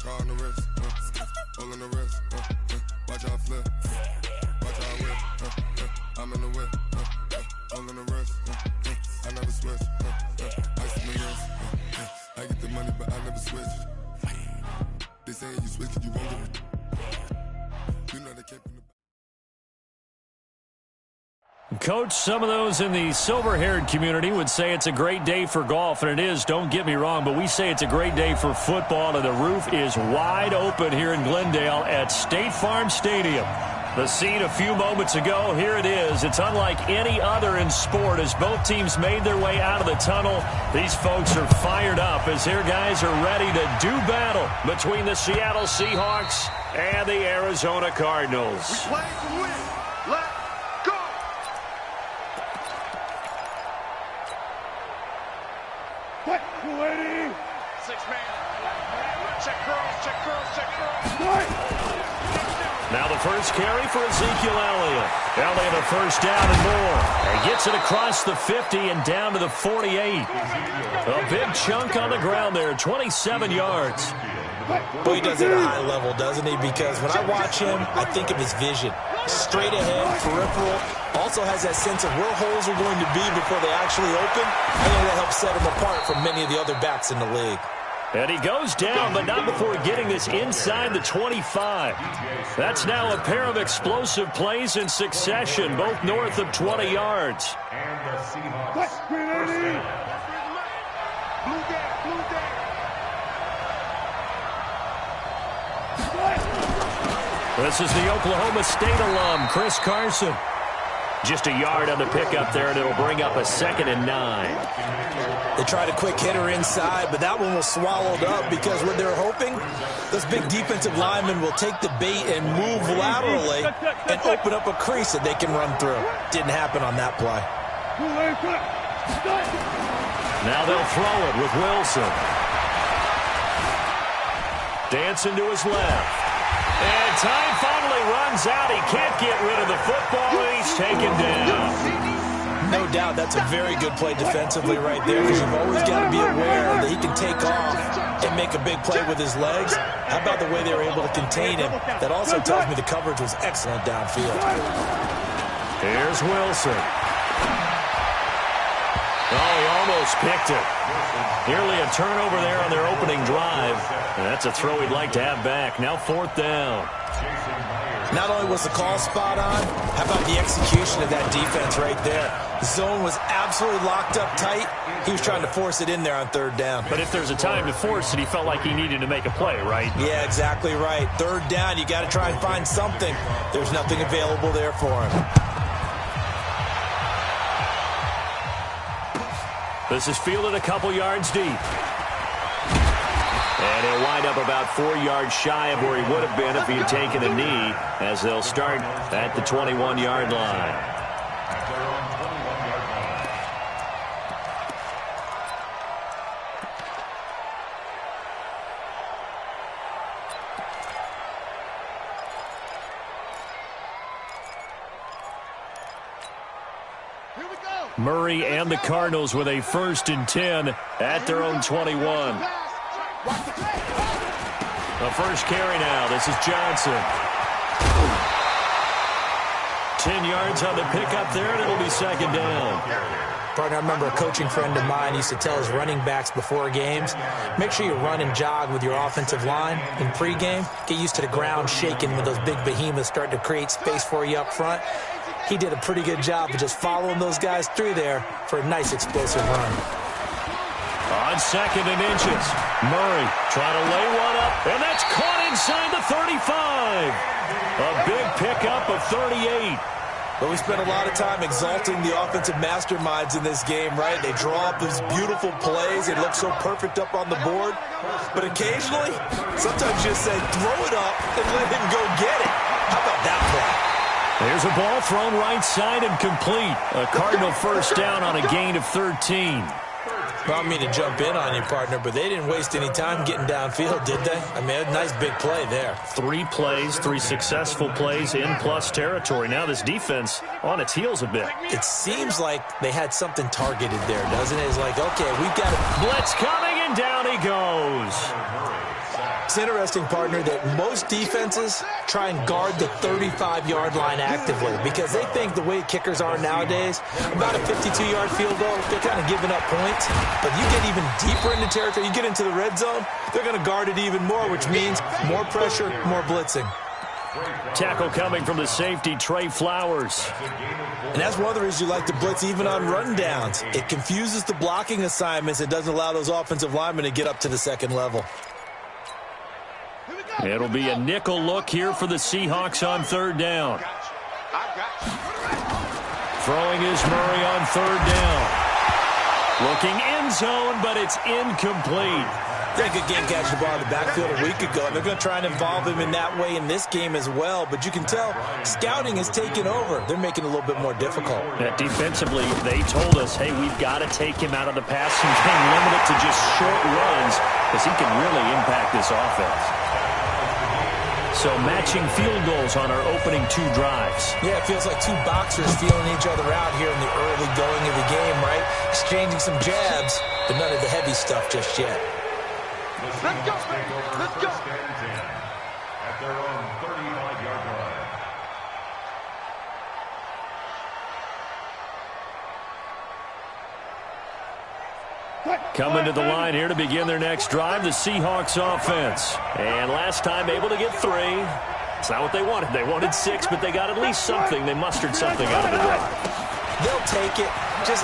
car on the wrist, all on the wrist, watch how I flip, watch how I whip, I'm in the whip, all on the wrist, I never switch, ice in the wrist, I get the money but I never switch. They say you switch it, you won't get it. You know they came from the Coach, some of those in the silver-haired community would say it's a great day for golf, and it is, don't get me wrong, but we say it's a great day for football, and the roof is wide open here in Glendale at State Farm Stadium. The scene a few moments ago, here it is. It's unlike any other in sport as both teams made their way out of the tunnel. These folks are fired up as their guys are ready to do battle between the Seattle Seahawks and the Arizona Cardinals. We play to win. Let's go! What? 280. 6-man. Check curls. Now the first carry for Ezekiel Elliott. Elliott a first down and more. And gets it across the 50 and down to the 48. A big chunk on the ground there, 27 yards. Well, he does it at a high level, doesn't he? Because when I watch him, I think of his vision. Straight ahead, peripheral. Also has that sense of where holes are going to be before they actually open. I think that helps set him apart from many of the other backs in the league. And he goes down, but not before getting this inside the 25. That's now a pair of explosive plays in succession, both north of 20 yards. And the Seahawks. This is the Oklahoma State alum, Chris Carson. Just a yard on the pickup there, and it'll bring up a 2nd and 9. They tried a quick hitter inside, but that one was swallowed up because what they're hoping, those big defensive linemen will take the bait and move laterally and open up a crease that they can run through. Didn't happen on that play. Now they'll throw it with Wilson. Dancing to his left. And time finally runs out. He can't get rid of the football, and he's taken down. No doubt that's a very good play defensively right there because you've always got to be aware that he can take off and make a big play with his legs. How about the way they were able to contain him? That also tells me the coverage was excellent downfield. Here's Wilson. Oh, he almost picked it. Nearly a turnover there on their opening drive. And that's a throw he'd like to have back. Now 4th down. Not only was the call spot on, how about the execution of that defense right there? The zone was absolutely locked up tight. He was trying to force it in there on 3rd down. But if there's a time to force it, he felt like he needed to make a play, right? Yeah, exactly right. 3rd down, you got to try and find something. There's nothing available there for him. This is fielded a couple yards deep. And he'll wind up about 4 yards shy of where he would have been if he had taken a knee, as they'll start at the 21-yard line. Murray and the Cardinals with a 1st and 10 at their own 21. The first carry now. This is Johnson. 10 yards on the pickup there, and it'll be 2nd down. Partner, I remember a coaching friend of mine used to tell his running backs before games, make sure you run and jog with your offensive line in pregame. Get used to the ground shaking when those big behemoths start to create space for you up front. He did a pretty good job of just following those guys through there for a nice explosive run. On 2nd and inches, Murray trying to lay one up, and that's caught inside the 35. A big pickup of 38. But we spent a lot of time exalting the offensive masterminds in this game, right? They draw up these beautiful plays. They look so perfect up on the board. But occasionally, sometimes you just say, throw it up and let him go get it. How about that play? There's a ball thrown right side and complete. A Cardinal first down on a gain of 13. Well, I don't mean to jump in on you, partner, but they didn't waste any time getting downfield, did they? I mean, a nice big play there. 3 plays, 3 successful plays in plus territory. Now this defense on its heels a bit. It seems like they had something targeted there, doesn't it? It's like, okay, we've got it. Blitz coming, and down he goes. It's interesting, partner, that most defenses try and guard the 35-yard line actively because they think the way kickers are nowadays, about a 52-yard field goal, they're kind of giving up points. But you get even deeper into territory, you get into the red zone, they're going to guard it even more, which means more pressure, more blitzing. Tackle coming from the safety, Trey Flowers. And that's one of the reasons you like to blitz even on run downs. It confuses the blocking assignments. It doesn't allow those offensive linemen to get up to the second level. It'll be a nickel look here for the Seahawks on third down. Throwing is Murray on third down. Looking end zone, but it's incomplete. They had a good game catching the ball in the backfield a week ago, and they're going to try and involve him in that way in this game as well. But you can tell scouting has taken over. They're making it a little bit more difficult. Defensively, they told us, hey, we've got to take him out of the passing game, limit it to just short runs, because he can really impact this offense. So matching field goals on our opening two drives. Yeah, it feels like two boxers feeling each other out here in the early going of the game, right? Exchanging some jabs, but none of the heavy stuff just yet. Let's go, baby. Let's go. At their own 35-yard line. Coming to the line here to begin their next drive, the Seahawks offense. And last time able to get 3. It's not what they wanted. They wanted 6, but they got at least something. They mustered something out of the drive. They'll take it. I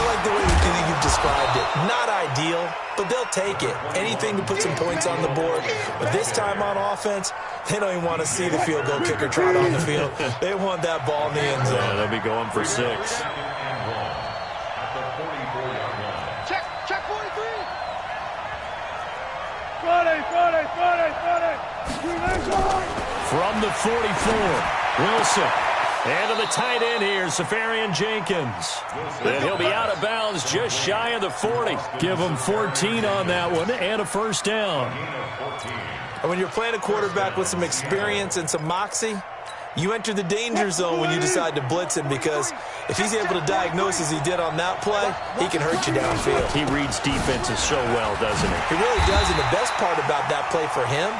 like the way you've described it. Not ideal, but they'll take it. Anything to put some points on the board. But this time on offense, they don't even want to see the field goal kicker trot on the field. They want that ball in the end zone. Yeah, they'll be going for 6. Check 43. Friday. From the 44, Wilson. And to the tight end here, Safarian Jenkins. And he'll be out of bounds just shy of the 40. Give him 14 on that one and a first down. And when you're playing a quarterback with some experience and some moxie, you enter the danger zone when you decide to blitz him, because if he's able to diagnose as he did on that play, he can hurt you downfield. He reads defenses so well, doesn't he? He really does, and the best part about that play for him,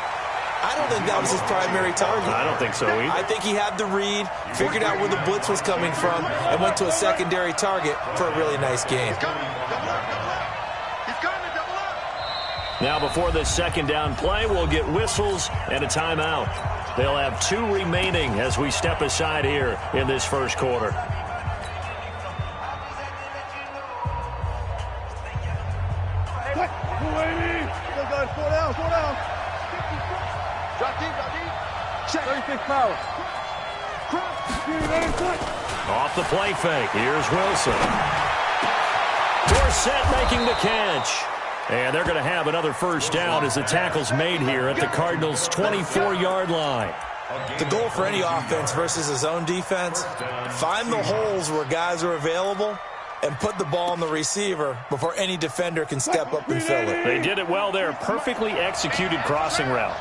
I don't think that was his primary target. I don't think so either. I think he had the read, figured out where the blitz was coming from, and went to a secondary target for a really nice game. Now before the second down play, we'll get whistles and a timeout. They'll have 2 remaining as we step aside here in this first quarter. Slow down. Drop deep. Check. 36 power. Off the play fake. Here's Wilson. Dorsett making the catch. And they're going to have another first down as the tackle's made here at the Cardinals' 24-yard line. The goal for any offense versus his own defense, find the holes where guys are available and put the ball on the receiver before any defender can step up and fill it. They did it well there. Perfectly executed crossing route.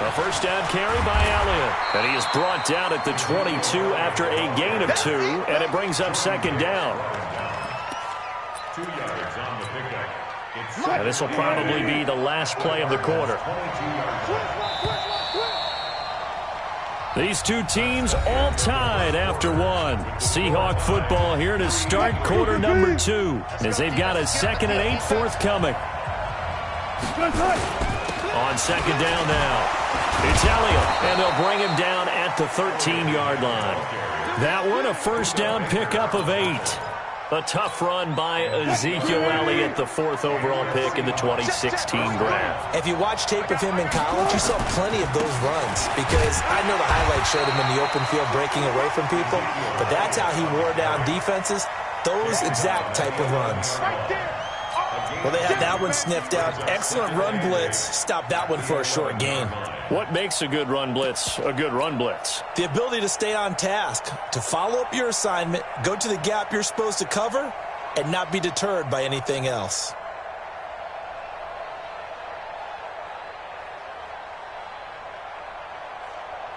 A first down carry by Elliott. And he is brought down at the 22 after a gain of 2, and it brings up second down. 2 yards on the pickup. And this will probably be the last play of the quarter. These two teams all tied after 1. Seahawk football here to start quarter number 2 as they've got a 2nd and 8 forthcoming. On second down now, it's Elliott, and they'll bring him down at the 13-yard line. That one, a first down pickup of 8. A tough run by Ezekiel Elliott, the 4th overall pick in the 2016 draft. If you watch tape of him in college, you saw plenty of those runs, because I know the highlights showed him in the open field breaking away from people, but that's how he wore down defenses, those exact type of runs. Well, they had that one sniffed out. Excellent run blitz. Stopped that one for a short gain. What makes a good run blitz a good run blitz? The ability to stay on task, to follow up your assignment, go to the gap you're supposed to cover, and not be deterred by anything else.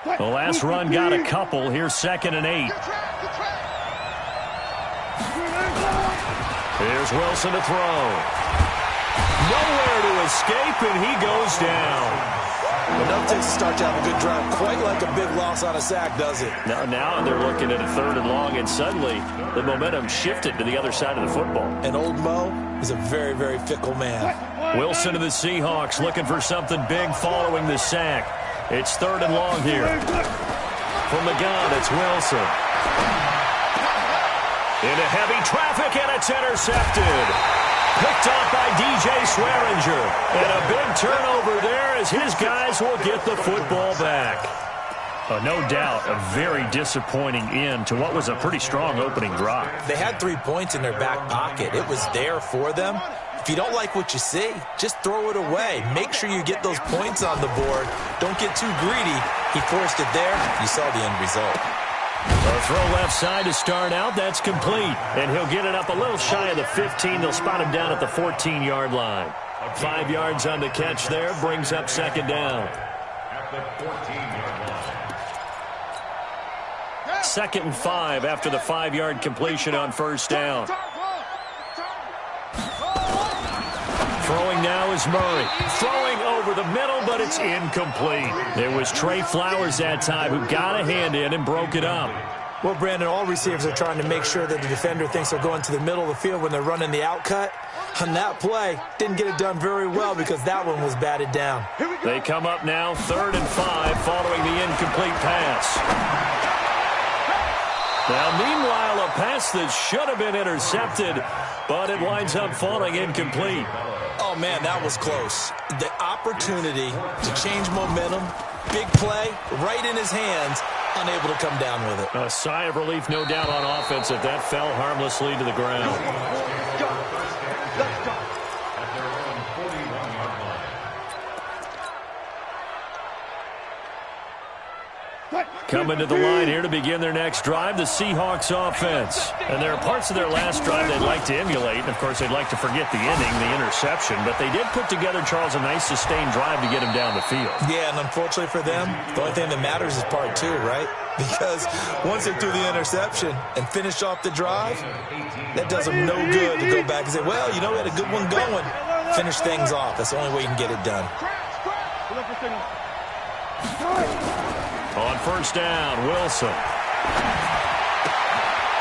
The last run got a couple. Here's 2nd and 8. Here's Wilson to throw. Nowhere to escape, and he goes down. Enough to start to have a good drive, quite like a big loss on a sack, does it? Now they're looking at a 3rd and long, and suddenly the momentum shifted to the other side of the football. And old Mo is a very, very fickle man. Wilson of the Seahawks looking for something big following the sack. It's 3rd and long here. From the gun, it's Wilson. Into heavy traffic, and it's intercepted. Picked off by DJ Swearinger. And a big turnover there as his guys will get the football back. No doubt a very disappointing end to what was a pretty strong opening drive. They had 3 points in their back pocket. It was there for them. If you don't like what you see, just throw it away. Make sure you get those points on the board. Don't get too greedy. He forced it there. You saw the end result. A throw left side to start out. That's complete. And he'll get it up a little shy of the 15. They'll spot him down at the 14-yard line. 5 yards on the catch there. Brings up 2nd down. At the 14-yard line. 2nd and 5 after the 5-yard completion on 1st down. Throwing now is Murray. Throwing over the middle, but it's incomplete. It was Trey Flowers that time who got a hand in and broke it up. Well, Brandon, all receivers are trying to make sure that the defender thinks they're going to the middle of the field when they're running the outcut. On that play, didn't get it done very well because that one was batted down. They come up now 3rd and 5 following the incomplete pass. Now, meanwhile, a pass that should have been intercepted, but it winds up falling incomplete. Oh, man, that was close. The opportunity to change momentum, big play, right in his hands, unable to come down with it. A sigh of relief, no doubt, on offense if that fell harmlessly to the ground. Let's go. At their own 41-yard line. Coming to the line here to begin their next drive, the Seahawks offense. And there are parts of their last drive they'd like to emulate. And, of course, they'd like to forget the ending, the interception. But they did put together, Charles, a nice sustained drive to get him down the field. Yeah, and unfortunately for them, the only thing that matters is part 2, right? Because once they threw the interception and finished off the drive, that does them no good to go back and say, well, you know, we had a good one going. Finish things off. That's the only way you can get it done. On 1st down, Wilson.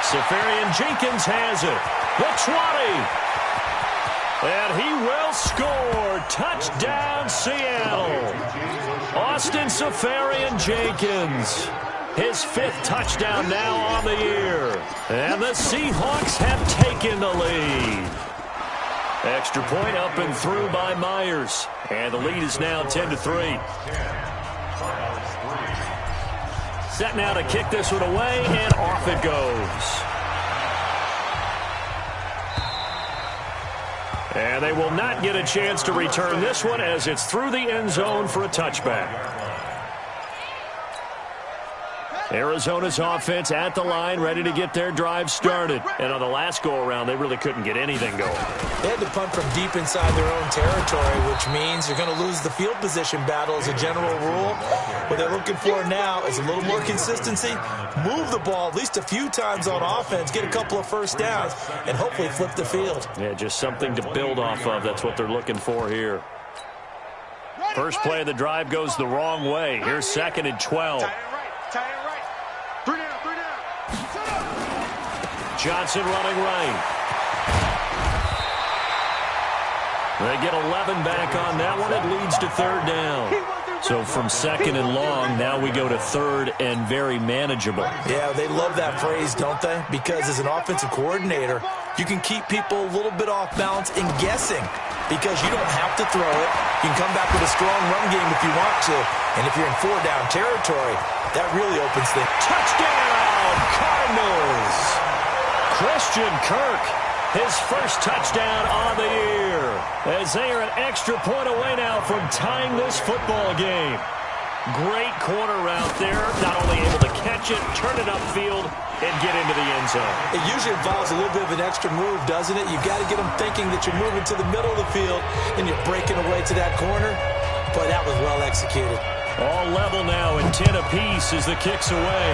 Safarian Jenkins has it. The 20. And he will score. Touchdown, Seattle. Austin Safarian Jenkins. His 5th touchdown now on the year. And the Seahawks have taken the lead. Extra point up and through by Myers. And the lead is now 10-3. Set now to kick this one away, and off it goes. And they will not get a chance to return this one as it's through the end zone for a touchback. Arizona's offense at the line, ready to get their drive started. And on the last go-around, they really couldn't get anything going. They had to punt from deep inside their own territory, which means you're going to lose the field position battle as a general rule. What they're looking for now is a little more consistency, move the ball at least a few times on offense, get a couple of first downs, and hopefully flip the field. Yeah, just something to build off of. That's what they're looking for here. First play of the drive goes the wrong way. Here's 2nd and 12. Three down. Johnson running right. They get 11 back on that one. It leads to 3rd down. So from 2nd and long, now we go to 3rd and very manageable. Yeah, they love that phrase, don't they? Because as an offensive coordinator, you can keep people a little bit off balance and guessing because you don't have to throw it. You can come back with a strong run game if you want to. And if you're in 4-down territory, that really opens things. Touchdown, Cardinals! Christian Kirk, his first touchdown on the year. As they are an extra point away now from tying this football game. Great corner route there. Not only able to catch it, turn it upfield, and get into the end zone. It usually involves a little bit of an extra move, doesn't it? You've got to get them thinking that you're moving to the middle of the field and you're breaking away to that corner. But that was well executed. All level now, and 10 apiece as the kick's away.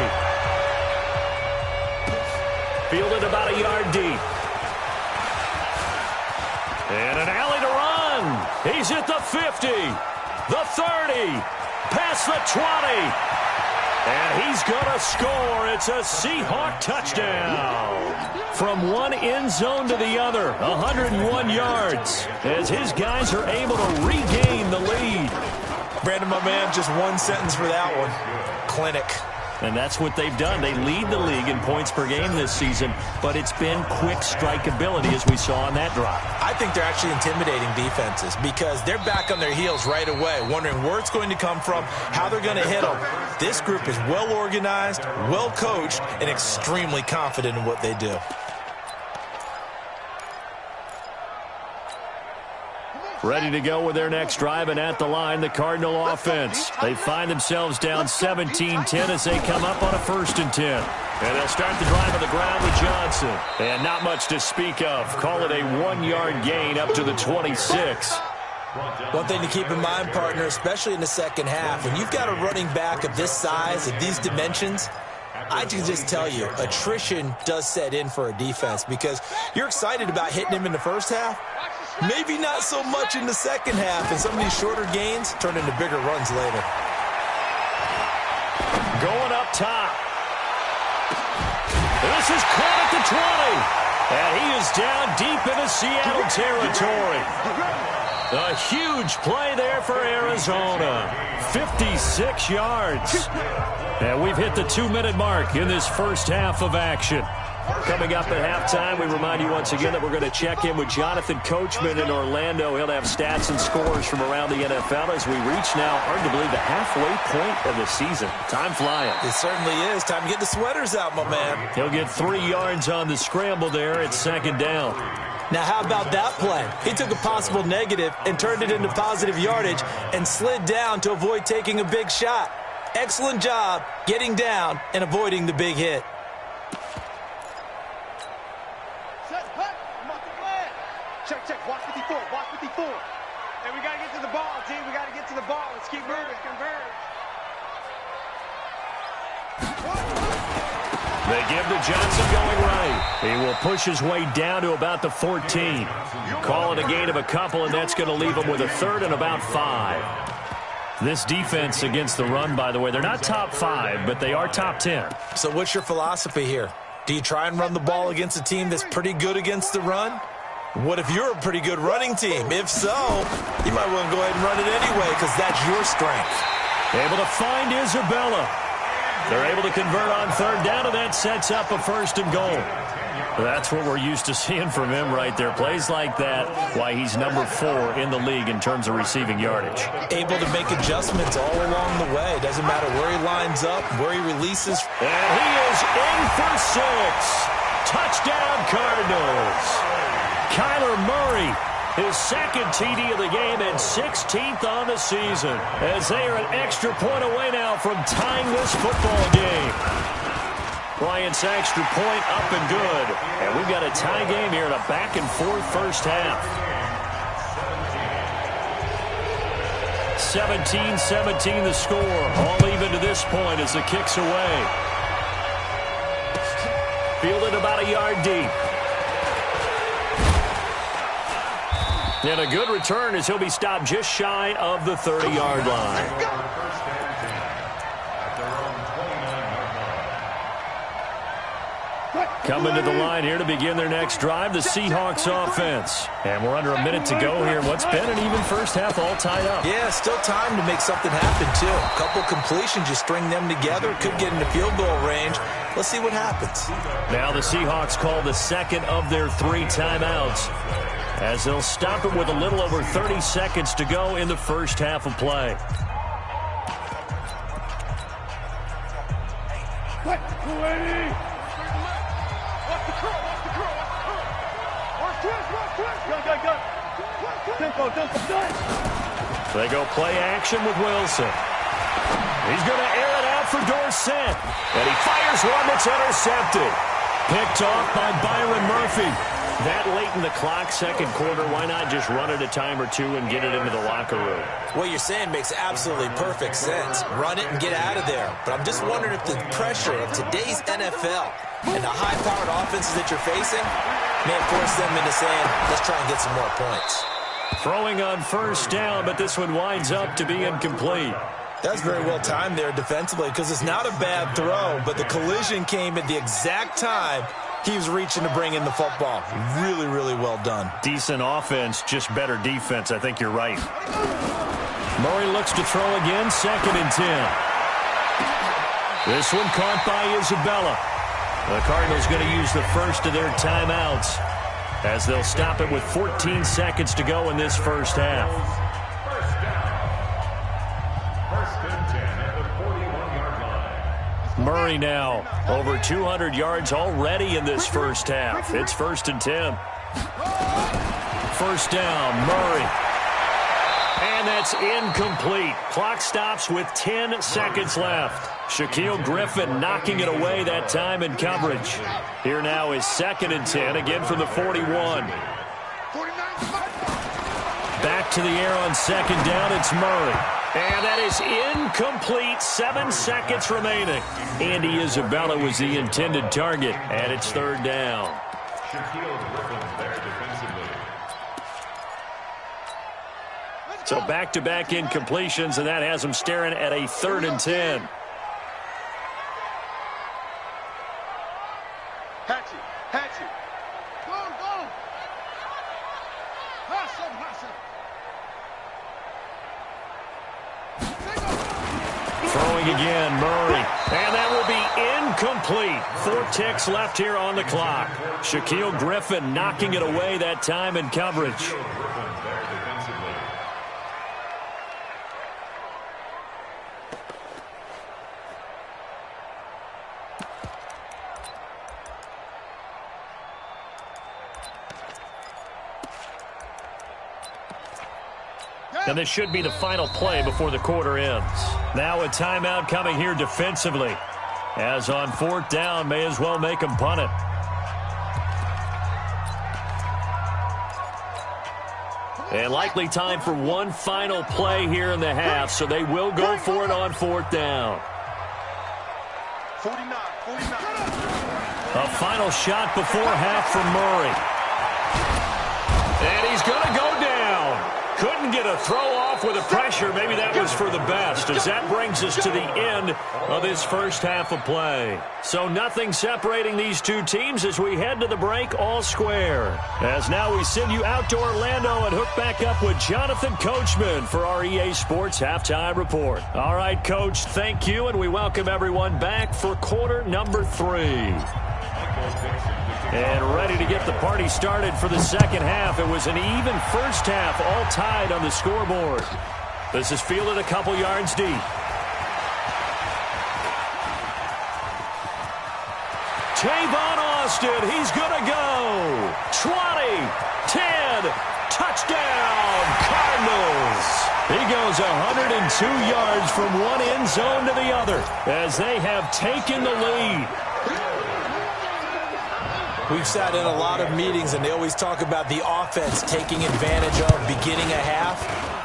Fielded about a yard deep. And an alley to run. He's at the 50, the 30, past the 20. And he's going to score. It's a Seahawk touchdown. From one end zone to the other, 101 yards, as his guys are able to regain the lead. Brandon, my man, just one sentence for that one. Clinic. And that's what they've done. They lead the league in points per game this season, but it's been quick strike ability as we saw on that drive. I think they're actually intimidating defenses because they're back on their heels right away, wondering where it's going to come from, how they're going to hit them. This group is well organized, well coached, and extremely confident in what they do. Ready to go with their next drive, and at the line, the Cardinal offense. They find themselves down 17-10 as they come up on a 1st and 10. And they'll start the drive on the ground with Johnson. And not much to speak of. Call it a 1-yard gain up to the 26. One thing to keep in mind, partner, especially in the second half, when you've got a running back of this size, of these dimensions, I can just tell you, attrition does set in for a defense because you're excited about hitting him in the first half. Maybe not so much in the second half, and some of these shorter gains turn into bigger runs later. Going up top. This is caught at the 20. And he is down deep into Seattle territory. A huge play there for Arizona. 56 yards. And we've hit the 2-minute mark in this first half of action. Coming up at halftime, we remind you once again that we're going to check in with Jonathan Coachman in Orlando. He'll have stats and scores from around the NFL as we reach now, hard to believe, the halfway point of the season. Time flying. It certainly is. Time to get the sweaters out, my man. He'll get 3 yards on the scramble there at 2nd down. Now, how about that play? He took a possible negative and turned it into positive yardage and slid down to avoid taking a big shot. Excellent job getting down and avoiding the big hit. Check. Watch 54. And we got to get to the ball, team. We got to get to the ball. Let's keep moving. Converge. They give to Johnson going right. He will push his way down to about the 14. Call it a gain of a couple, and that's going to leave him with a 3rd and about 5. This defense against the run, by the way, they're not top 5, but they are top 10. So what's your philosophy here? Do you try and run the ball against a team that's pretty good against the run? What if you're a pretty good running team? If so, you might want to go ahead and run it anyway because that's your strength. Able to find Isabella. They're able to convert on 3rd down, and that sets up a 1st and goal. That's what we're used to seeing from him right there. Plays like that, why he's number 4 in the league in terms of receiving yardage. Able to make adjustments all along the way. Doesn't matter where he lines up, where he releases. And he is in for 6. Touchdown, Cardinals. Kyler Murray, his 2nd TD of the game and 16th on the season, as they are an extra point away now from tying this football game. Bryant's extra point up and good. And we've got a tie game here in a back-and-forth first half. 17-17 the score. All even to this point as the kick's away. Fielded about a yard deep. And a good return as he'll be stopped just shy of the 30-yard line. Coming to the line here to begin their next drive, the Seahawks offense. And we're under a minute to go here. What's been an even first half all tied up. Yeah, still time to make something happen, too. A couple completions, you string them together, could get into field goal range. Let's see what happens. Now the Seahawks call the 2nd of their 3 timeouts, as they'll stop it with a little over 30 seconds to go in the first half of play. They go play action with Wilson. He's going to air it out for Dorsett. And he fires one that's intercepted. Picked off by Byron Murphy. That late in the clock, 2nd quarter, why not just run it a time or 2 and get it into the locker room? What you're saying makes absolutely perfect sense. Run it and get out of there. But I'm just wondering if the pressure of today's NFL and the high-powered offenses that you're facing may force them into saying, let's try and get some more points. Throwing on first down, but this one winds up to be incomplete. That's very well timed there defensively because it's not a bad throw, but the collision came at the exact time he was reaching to bring in the football. Really, really well done. Decent offense, just better defense. I think you're right. Murray looks to throw again, 2nd and 10. This one caught by Isabella. The Cardinals going to use the first of their timeouts as they'll stop it with 14 seconds to go in this first half. Murray now over 200 yards already in this first half. It's 1st and 10. First down, Murray. And that's incomplete. Clock stops with 10 seconds left. Shaquille Griffin knocking it away that time in coverage. Here now is 2nd and 10, again from the 41. Back to the air on 2nd down, it's Murray. And that is incomplete. 7 seconds remaining. Andy Isabella was the intended target, and it's 3rd down. So back-to-back incompletions, and that has them staring at a 3rd and 10. Hatchet. Go. Throwing again, Murray. And that will be incomplete. 4 ticks left here on the clock. Shaquille Griffin knocking it away that time in coverage. And this should be the final play before the quarter ends. Now a timeout coming here defensively. As on 4th down, may as well make them punt it. And likely time for one final play here in the half, so they will go for it on 4th down. 49. A final shot before half from Murray. And he's going to go down. Couldn't get a throw off with the pressure. Maybe that was for the best, as that brings us to the end of this first half of play. So nothing separating these two teams as we head to the break all square. As now we send you out to Orlando and hook back up with Jonathan Coachman for our EA Sports Halftime Report. All right, Coach, thank you, and we welcome everyone back for quarter number 3. And ready to get the party started for the second half. It was an even first half, all tied on the scoreboard. This is fielded a couple yards deep. Tavon Austin, he's going to go. 20, 10, touchdown, Cardinals. He goes 102 yards from one end zone to the other as they have taken the lead. We've sat in a lot of meetings, and they always talk about the offense taking advantage of beginning a half.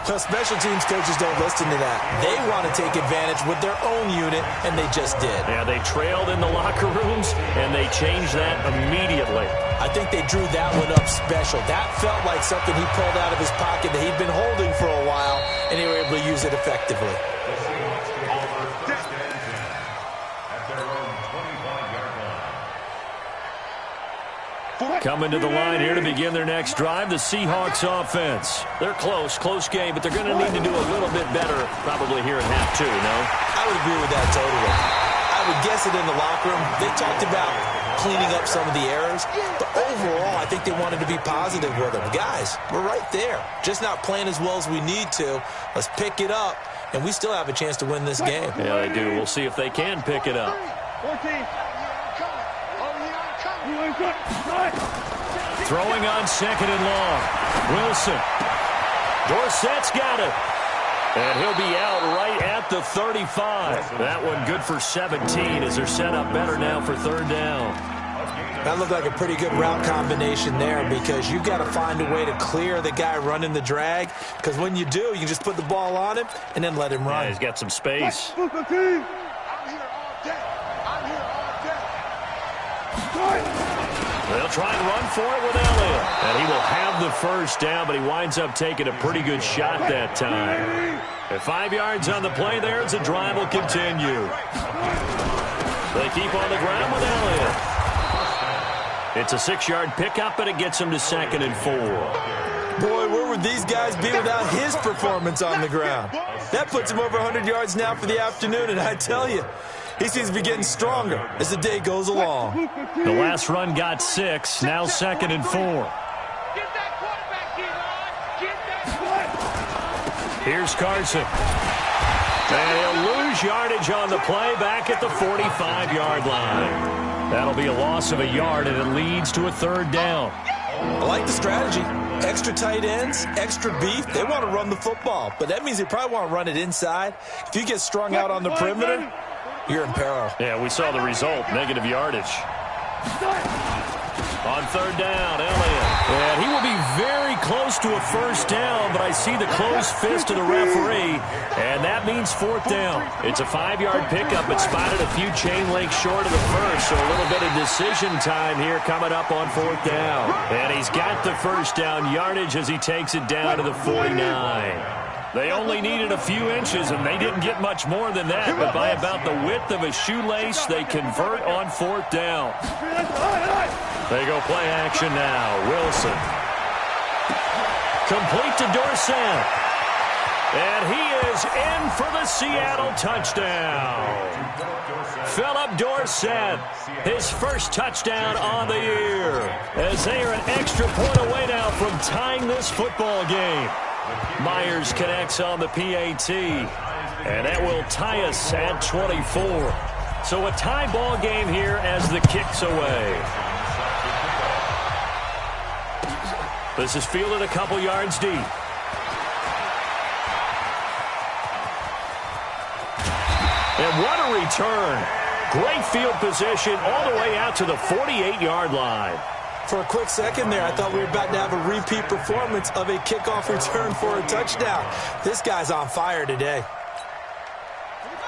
So special teams coaches don't listen to that. They want to take advantage with their own unit, and they just did. Yeah, they trailed in the locker rooms, and they changed that immediately. I think they drew that one up special. That felt like something he pulled out of his pocket that he'd been holding for a while, and they were able to use it effectively. Coming to the line here to begin their next drive, the Seahawks offense. They're close game, but they're going to need to do a little bit better probably here in half 2, no? I would agree with that totally. I would guess it in the locker room. They talked about cleaning up some of the errors, but overall, I think they wanted to be positive with them. Guys, we're right there. Just not playing as well as we need to. Let's pick it up, and we still have a chance to win this game. Yeah, they do. We'll see if they can pick it up. 14. Throwing on 2nd and long. Wilson. Dorsett's got it. And he'll be out right at the 35. That one good for 17 as they're set up better now for 3rd down. That looked like a pretty good route combination there because you've got to find a way to clear the guy running the drag, because when you do, you can just put the ball on him and then let him run. Yeah, he's got some space. I'm here all day. They'll try and run for it with Elliott. And he will have the first down, but he winds up taking a pretty good shot that time. At 5 yards on the play there as the drive will continue. They keep on the ground with Elliott. It's a 6-yard pickup, and it gets him to 2nd and 4. Boy, where would these guys be without his performance on the ground? That puts him over 100 yards now for the afternoon, and I tell you, he seems to be getting stronger as the day goes along. The last run got 6, now 2nd and 4. Here's Carson. And he'll lose yardage on the play back at the 45-yard line. That'll be a loss of a yard, and it leads to a 3rd down. I like the strategy. Extra tight ends, extra beef. They want to run the football, but that means they probably want to run it inside. If you get strung out on the perimeter, you're in peril. Yeah, we saw the result, negative yardage. On 3rd down, Elliott. And he will be very close to a first down, but I see the closed fist of the referee, and that means 4th down. It's a 5-yard pickup, but spotted a few chain links short of the first, so a little bit of decision time here coming up on 4th down. And he's got the first down yardage as he takes it down to the 49. They only needed a few inches, and they didn't get much more than that, but by about the width of a shoelace, they convert on 4th down. They go play action now. Wilson. Complete to Dorsett. And he is in for the Seattle touchdown. Philip Dorsett, his first touchdown on the year, as they are an extra point away now from tying this football game. Myers connects on the PAT, and that will tie us at 24. So a tie ball game here as the kick's away. This is fielded a couple yards deep. And what a return. Great field position all the way out to the 48-yard line. For a quick second there, I thought we were about to have a repeat performance of a kickoff return for a touchdown. This guy's on fire today.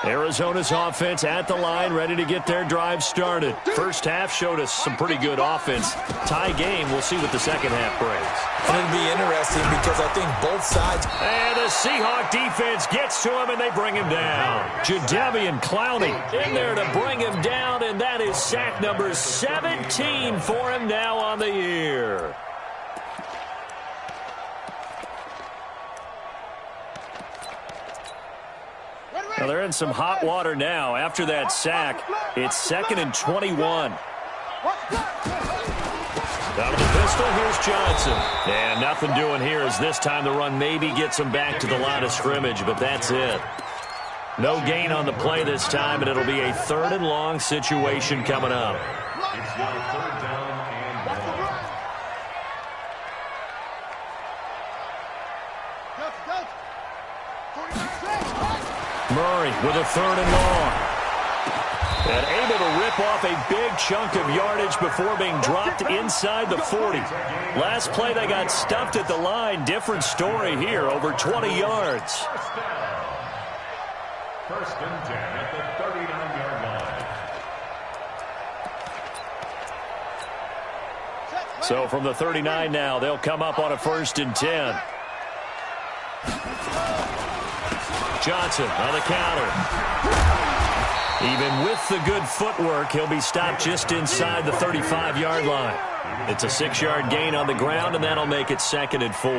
Arizona's offense at the line, ready to get their drive started. First half showed us some pretty good offense. Tie game, we'll see what the second half brings. And it'll be interesting because I think both sides. And the Seahawk defense gets to him, and they bring him down. Jadeveon Clowney in there to bring him down, and that is sack number 17 for him now on the year. Now they're in some hot water now. After that sack, it's 2nd and 21. Out of the pistol, here's Johnson. And nothing doing here as this time the run maybe gets him back to the line of scrimmage, but that's it. No gain on the play this time, and it'll be a 3rd and long situation coming up. It's now 3rd down and 1. Murray with a 3rd and long. And able to rip off a big chunk of yardage before being dropped inside the 40. Last play they got stuffed at the line. Different story here, over 20 yards. First and 10 at the 39-yard line. So from the 39 now, they'll come up on a 1st and 10. Johnson on the counter. Even with the good footwork, he'll be stopped just inside the 35-yard line. It's a 6-yard gain on the ground, and that'll make it 2nd and 4.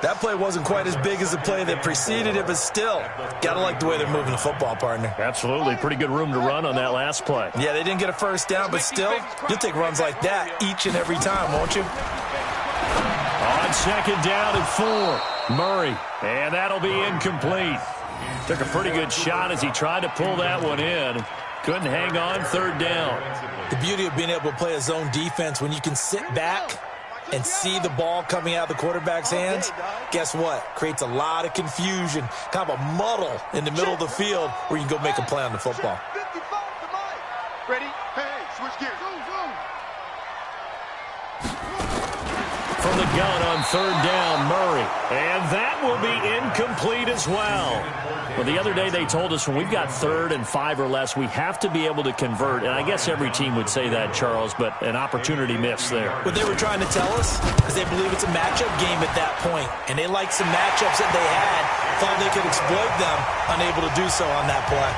That play wasn't quite as big as the play that preceded it, but still, got to like the way they're moving the football, partner. Absolutely. Pretty good room to run on that last play. Yeah, they didn't get a first down, but still, you'll take runs like that each and every time, won't you? On 2nd down and 4. Murray, and that'll be incomplete. Took a pretty good shot as he tried to pull that one in. Couldn't hang on, 3rd down. The beauty of being able to play a zone defense when you can sit back and see the ball coming out of the quarterback's hands, guess what? Creates a lot of confusion, kind of a muddle in the middle of the field where you can go make a play on the football. Ready? Hey, switch gears. From the gun on third down, Murray. And that will be incomplete as well. Well, the other day they told us when we've got 3rd and 5 or less, we have to be able to convert. And I guess every team would say that, Charles, but an opportunity missed there. What they were trying to tell us is they believe it's a matchup game at that point. And they liked some matchups that they had, thought they could exploit them, unable to do so on that play.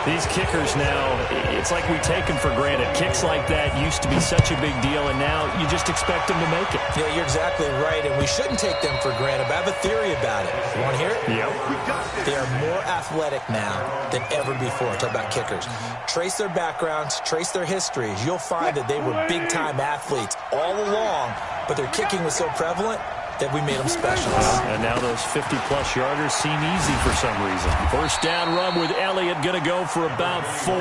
These kickers now, it's like we take them for granted. Kicks like that used to be such a big deal, and now you just expect them to make it. Yeah, you're exactly right, and we shouldn't take them for granted, but I have a theory about it. You want to hear it? Yep. They are more athletic now than ever before. Talk about kickers. Trace their backgrounds, trace their histories. You'll find that they were big-time athletes all along, but their kicking was so prevalent that we made them specialists. And now those 50-plus yarders seem easy for some reason. First down run with Elliott, going to go for about 4.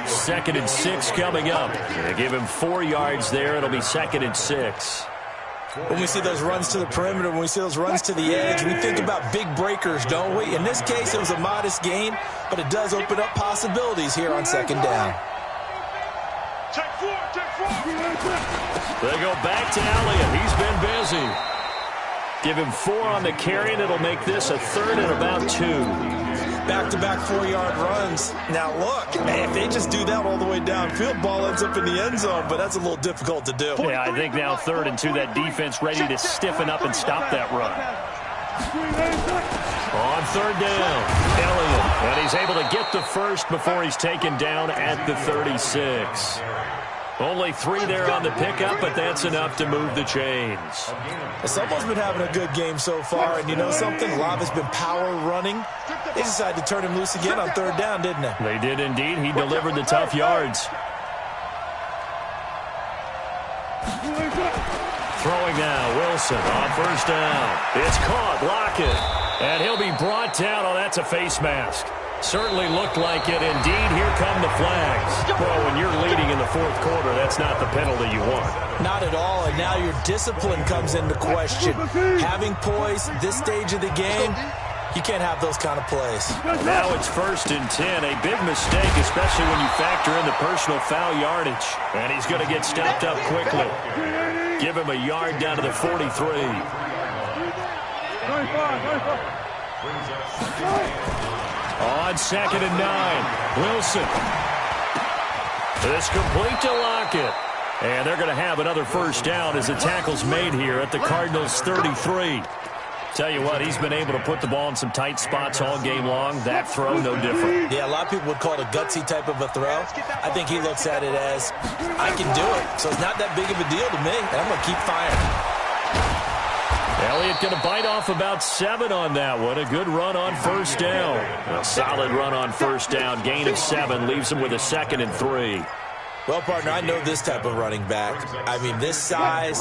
2nd and 6 coming up. They give him 4 yards there. It'll be 2nd and 6. When we see those runs to the perimeter, when we see those runs to the edge, we think about big breakers, don't we? In this case, it was a modest gain, but it does open up possibilities here on 2nd down. Check 4, check 4. They go back to Elliott. He's been busy. Give him 4 on the carry, and it'll make this a 3rd and about 2. Back-to-back 4-yard runs. Now, look, if they just do that all the way downfield, ball ends up in the end zone, but that's a little difficult to do. Yeah, I think now 3rd and 2, that defense ready to stiffen up and stop that run. On 3rd down, Elliott, and he's able to get the first before he's taken down at the 36. Only 3 there on the pickup, but that's enough to move the chains. Someone's been having a good game so far, and you know something? A lot has been power running. They decided to turn him loose again on 3rd down, didn't they? They did indeed. He delivered the tough yards. Throwing now, Wilson on 1st down. It's caught, Lockett. And he'll be brought down. Oh, that's a face mask. Certainly looked like it. Indeed, here come the flags. Well, when you're leading in the 4th quarter, that's not the penalty you want. Not at all, and now your discipline comes into question. Having poise this stage of the game, you can't have those kind of plays. Now it's 1st and 10. A big mistake, especially when you factor in the personal foul yardage. And he's going to get stopped up quickly. Give him a yard down to the 43. On 2nd and 9, Wilson. It's complete to Lockett. And they're going to have another 1st down as the tackle's made here at the Cardinals' 33. Tell you what, he's been able to put the ball in some tight spots all game long. That throw, no different. Yeah, a lot of people would call it a gutsy type of a throw. I think he looks at it as, I can do it. So it's not that big of a deal to me, and I'm going to keep firing. Elliott going to bite off about 7 on that one. A good run on 1st down. A solid run on 1st down. Gain of 7 leaves him with a 2nd and 3. Well, partner, I know this type of running back. I mean, this size,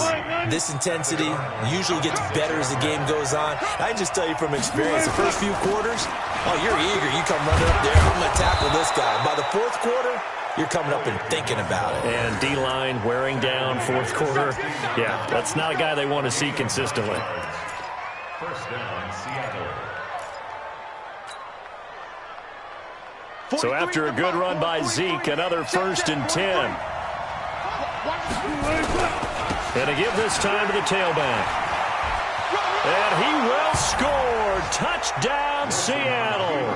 this intensity usually gets better as the game goes on. I can just tell you from experience, the first few quarters, oh, you're eager. You come running up there. I'm going to tackle this guy. By the 4th quarter, you're coming up and thinking about it. And D-line wearing down 4th quarter. Yeah, that's not a guy they want to see consistently. 1st down, Seattle. So after a good run by Zeke, another 1st and 10. And to give this time to the tailback. And he will score. Touchdown, Seattle.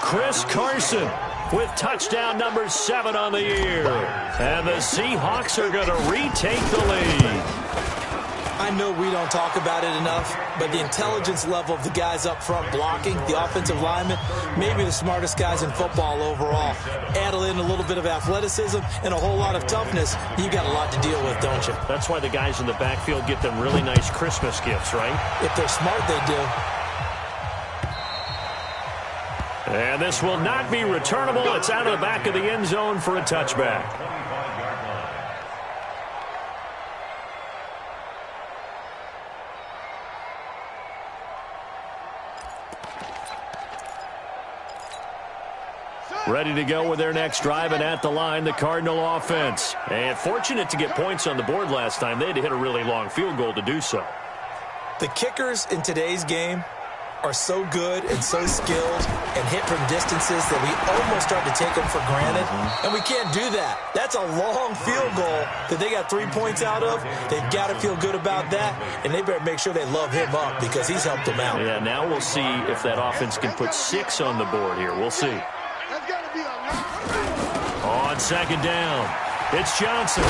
Chris Carson with touchdown number 7 on the year. And the Seahawks are going to retake the lead. I know we don't talk about it enough, but the intelligence level of the guys up front blocking, the offensive linemen, maybe the smartest guys in football overall. Add in a little bit of athleticism and a whole lot of toughness, you got a lot to deal with, don't you? That's why the guys in the backfield get them really nice Christmas gifts, right? If they're smart, they do. And this will not be returnable. It's out of the back of the end zone for a touchback. Ready to go with their next drive, and at the line, the Cardinal offense. And fortunate to get points on the board last time. They had to hit a really long field goal to do so. The kickers in today's game are so good and so skilled and hit from distances that we almost start to take them for granted, and we can't do that. That's a long field goal that they got 3 points out of. They've got to feel good about that, and they better make sure they love him up because he's helped them out. Yeah, now we'll see if that offense can put 6 on the board here. We'll see. On second down, it's Johnson.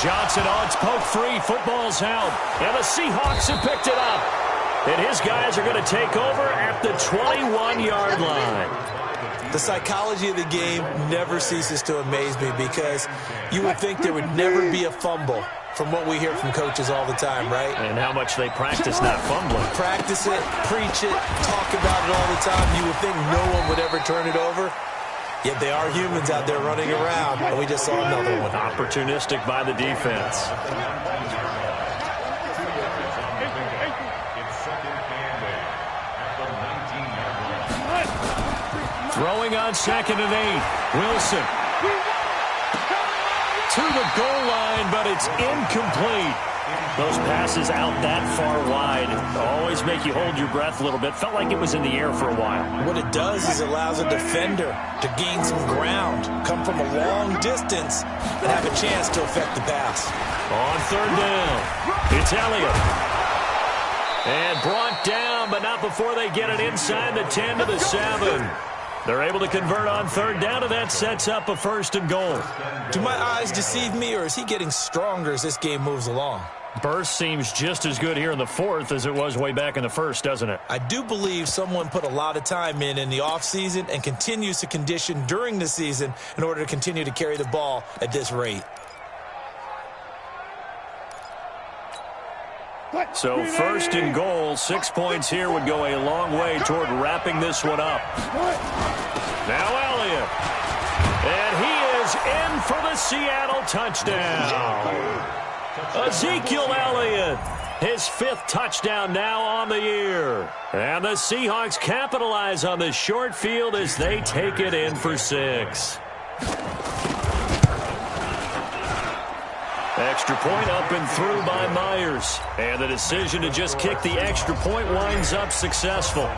Johnson on, it's poke free. Football's out, and the Seahawks have picked it up. And his guys are going to take over at the 21-yard line. The psychology of the game never ceases to amaze me because you would think there would never be a fumble from what we hear from coaches all the time, right? And how much they practice not fumbling. Practice it, preach it, talk about it all the time. You would think no one would ever turn it over. Yet they are humans out there running around, and we just saw another one. Opportunistic by the defense. Throwing on 2nd and 8. Wilson. To the goal line, but it's incomplete. Those passes out that far wide always make you hold your breath a little bit. Felt like it was in the air for a while. What it does is allows a defender to gain some ground, come from a long distance, and have a chance to affect the pass. On 3rd down, it's Elliott. And brought down, but not before they get it inside the 10 to the 7. They're able to convert on 3rd down, and that sets up a 1st and goal. Do my eyes deceive me, or is he getting stronger as this game moves along? Burst seems just as good here in the 4th as it was way back in the 1st, doesn't it? I do believe someone put a lot of time in the offseason and continues to condition during the season in order to continue to carry the ball at this rate. So 1st and goal, 6 points here would go a long way toward wrapping this one up. Now Elliott. And he is in for the Seattle touchdown. Ezekiel Elliott, his 5th touchdown now on the year. And the Seahawks capitalize on this short field as they take it in for 6. Extra point up and through by Myers. And the decision to just kick the extra point winds up successful.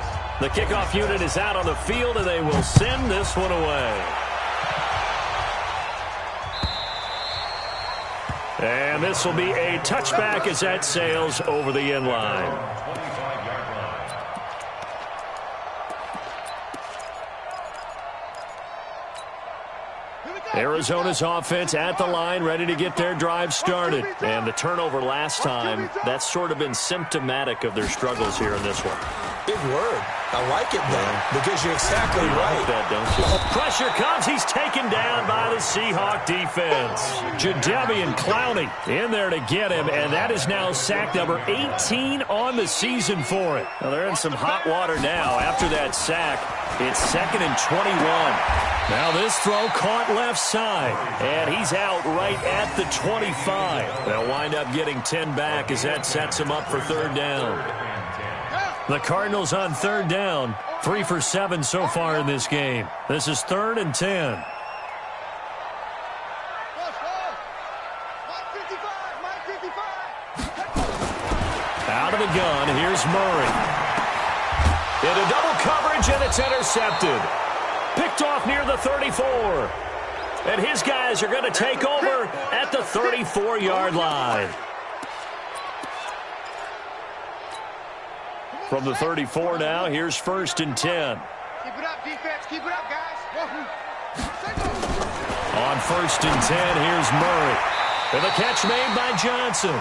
The kickoff unit is out on the field, and they will send this one away. And this will be a touchback as that sails over the end line. Arizona's offense at the line, ready to get their drive started. And the turnover last time, that's sort of been symptomatic of their struggles here in this one. Big word. I like it, though, because you're exactly right. Like that, don't you? Pressure comes. He's taken down by the Seahawk defense. Jadeveon Clowney in there to get him, and that is now sack number 18 on the season for it. Now, they're in some hot water now after that sack. It's 2nd and 21. Now this throw caught left side, and he's out right at the 25. They'll wind up getting 10 back as that sets him up for 3rd down. The Cardinals on 3rd down, 3 for 7 so far in this game. This is 3rd and 10. Out of the gun, here's Murray. Into double coverage, and it's intercepted. Picked off near the 34. And his guys are going to take over at the 34-yard line. From the 34 now, here's 1st and 10. Keep it up, defense. Keep it up, guys. On 1st and 10, here's Murray. And the catch made by Johnson.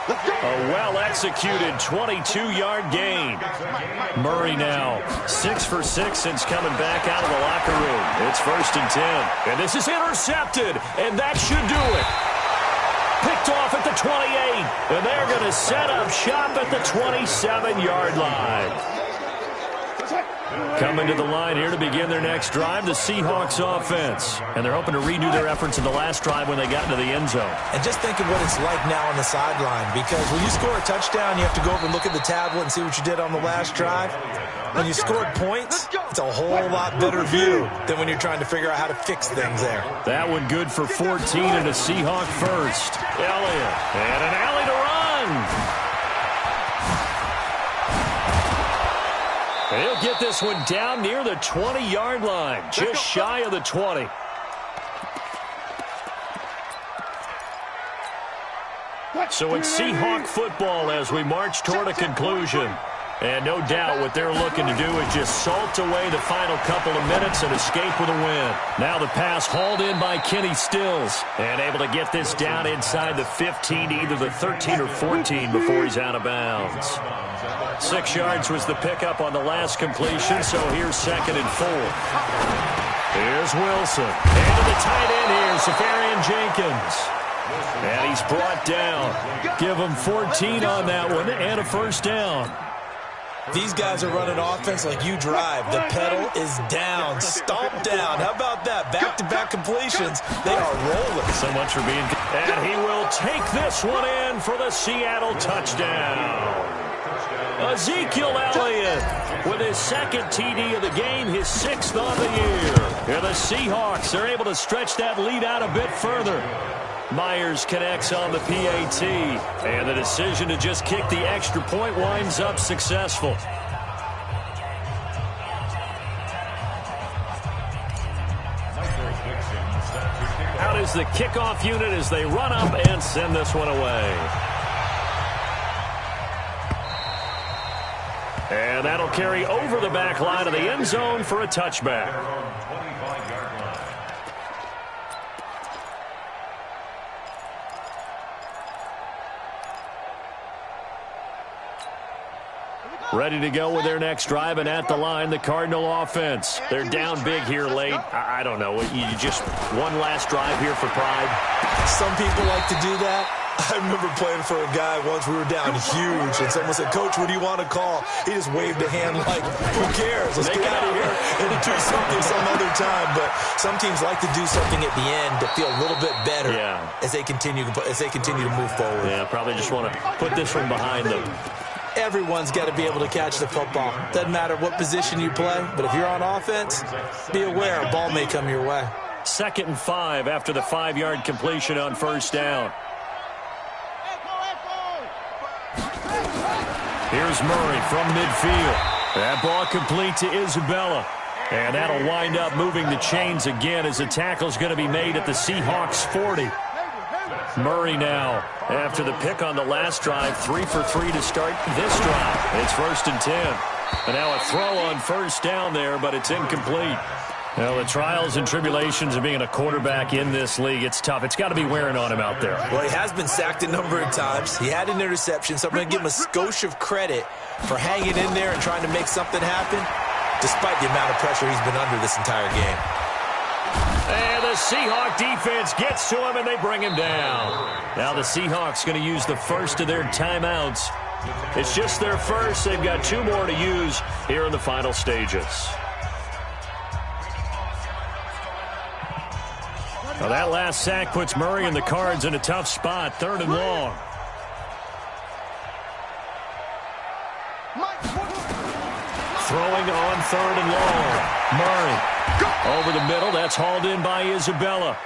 A well-executed 22-yard gain. Murray now 6 for 6 since coming back out of the locker room. It's 1st and 10. And this is intercepted, and that should do it. Picked off at the 28, and they're going to set up shop at the 27-yard line. Coming to the line here to begin their next drive, the Seahawks offense. And they're hoping to redo their efforts in the last drive when they got into the end zone. And just think of what it's like now on the sideline, because when you score a touchdown, you have to go over and look at the tablet and see what you did on the last drive. When you scored points, it's a whole lot better view than when you're trying to figure out how to fix things there. That one good for 14 and a Seahawk first. Elliott. And an alley to run. He'll get this one down near the 20-yard line, just shy of the 20. So it's Seahawk football as we march toward a conclusion. And no doubt what they're looking to do is just salt away the final couple of minutes and escape with a win. Now the pass hauled in by Kenny Stills and able to get this down inside the 15, either the 13 or 14 before he's out of bounds. 6 yards was the pickup on the last completion, so here's 2nd and 4. Here's Wilson. And to the tight end here, Safarian Jenkins. And he's brought down. Give him 14 on that one and a first down. These guys are running offense like you drive. The pedal is down, stomp down. How about that? Back-to-back completions. They are rolling. So much for being... And he will take this one in for the Seattle touchdown. Ezekiel Elliott with his 2nd TD of the game, his 6th on the year. And the Seahawks are able to stretch that lead out a bit further. Myers connects on the PAT, and the decision to just kick the extra point winds up successful. Out is the kickoff unit as they run up and send this one away. And that'll carry over the back line of the end zone for a touchback. Ready to go with their next drive, and at the line, the Cardinal offense. They're down big here late. I don't know. You just one last drive here for pride. Some people like to do that. I remember playing for a guy once. We were down huge, and someone said, "Coach, what do you want to call?" He just waved a hand like, "Who cares? Let's get out of here and do something some other time." But some teams like to do something at the end to feel a little bit better as they continue to move forward. Yeah, probably just want to put this one behind them. Everyone's got to be able to catch the football. Doesn't matter what position you play, but if you're on offense, be aware a ball may come your way. 2nd and 5 after the 5-yard completion on first down. Here's Murray from midfield. That ball complete to Isabella. And that'll wind up moving the chains again as the tackle's going to be made at the Seahawks 40. Murray now, after the pick on the last drive, 3 for 3 to start this drive. It's 1st and 10. And now a throw on first down there, but it's incomplete. Well, the trials and tribulations of being a quarterback in this league, it's tough. It's got to be wearing on him out there. Well, he has been sacked a number of times. He had an interception, so I'm going to give him a skosh of credit for hanging in there and trying to make something happen, despite the amount of pressure he's been under this entire game. And the Seahawk defense gets to him, and they bring him down. Now the Seahawks going to use the first of their timeouts. It's just their first. They've got 2 more to use here in the final stages. Now that last sack puts Murray and the Cards in a tough spot, 3rd and long. Throwing on 3rd and long. Murray over the middle. That's hauled in by Isabella.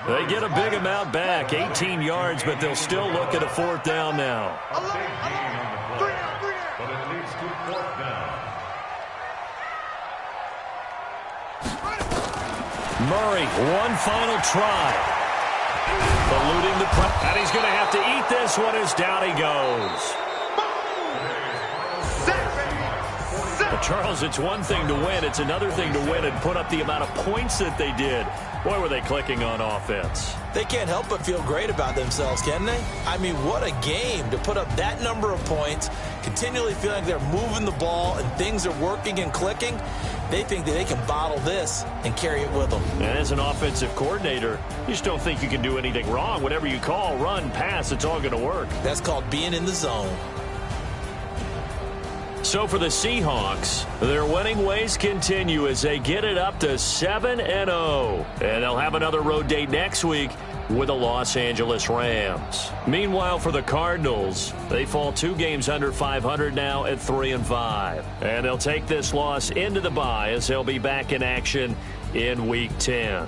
They get a big amount back, 18 yards, but they'll still look at a 4th down now. But it leads to 4th down. Murray, one final try. Eluding the press. And he's going to have to eat this one as down he goes. Charles, it's one thing to win. It's another thing to win and put up the amount of points that they did. Boy, were they clicking on offense. They can't help but feel great about themselves, can they? I mean, what a game to put up that number of points, continually feeling like they're moving the ball and things are working and clicking. They think that they can bottle this and carry it with them. And as an offensive coordinator, you just don't think you can do anything wrong. Whatever you call, run, pass, it's all going to work. That's called being in the zone. So for the Seahawks, their winning ways continue as they get it up to 7-0. And they'll have another road date next week with the Los Angeles Rams. Meanwhile, for the Cardinals, they fall 2 games under 500 now at 3-5. And they'll take this loss into the bye as they'll be back in action in Week 10.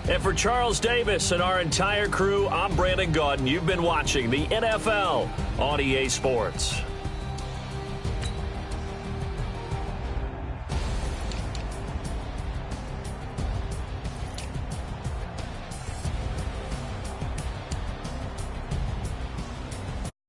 And for Charles Davis and our entire crew, I'm Brandon Gaudin. You've been watching the NFL on EA Sports.